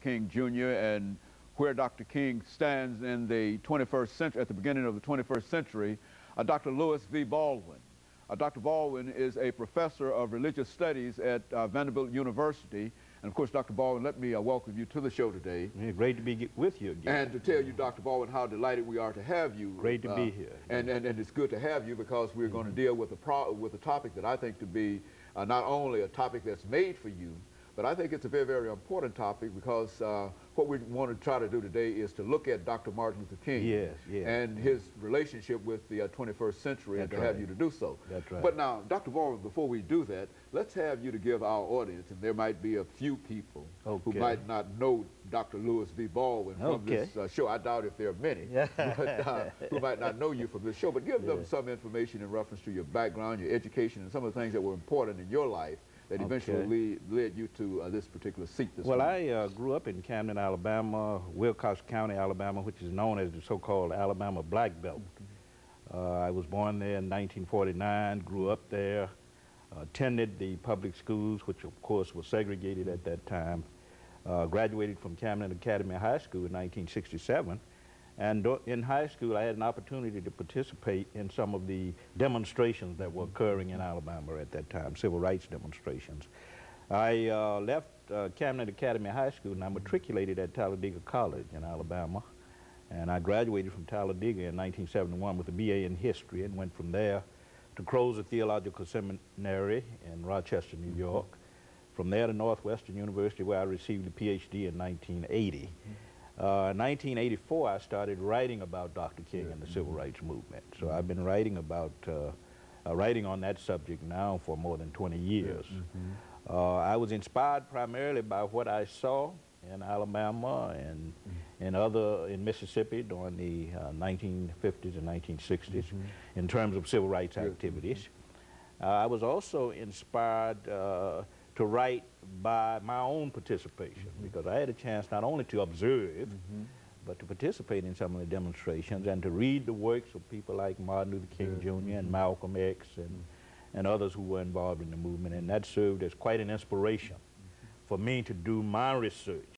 King Jr. and where Dr. King stands in the 21st century, at the beginning of the 21st century, Dr. Lewis V. Baldwin. Dr. Baldwin is a professor of religious studies at Vanderbilt University. And of course, Dr. Baldwin, let me welcome you to the show today. Yeah, great to be with you again. And to tell you, Dr. Baldwin, how delighted we are to have you. Great to be here. And it's good to have you because we're going to deal with a topic that I think to be not only a topic that's made for you, but I think it's a very, very important topic because what we want to try to do today is to look at Dr. Martin Luther King and his relationship with the 21st century. That's and to have you to do so. That's right. But now, Dr. Baldwin, before we do that, let's have you to give our audience, and there might be a few people who might not know Dr. Lewis V. Baldwin from this show. I doubt if there are many but, who might not know you from this show, but give them some information in reference to your background, your education, and some of the things that were important in your life that eventually led you to this particular seat this morning. I grew up in Camden, Alabama, Wilcox County, Alabama, which is known as the so-called Alabama Black Belt. I was born there in 1949, grew up there, attended the public schools, which of course were segregated at that time, graduated from Camden Academy High School in 1967. And in high school, I had an opportunity to participate in some of the demonstrations that were occurring in Alabama at that time, civil rights demonstrations. I left Camden Academy High School and I matriculated at Talladega College in Alabama. And I graduated from Talladega in 1971 with a BA in history and went from there to Crozer Theological Seminary in Rochester, New York. From there to Northwestern University, where I received a PhD in 1980. In 1984, I started writing about Dr. King and the Civil Rights Movement. So I've been writing about, writing on that subject now for more than 20 years. I was inspired primarily by what I saw in Alabama and in Mississippi during the 1950s and 1960s in terms of civil rights activities. I was also inspired to write by my own participation because I had a chance not only to observe but to participate in some of the demonstrations and to read the works of people like Martin Luther King Jr. and Malcolm X and others who were involved in the movement, and that served as quite an inspiration for me to do my research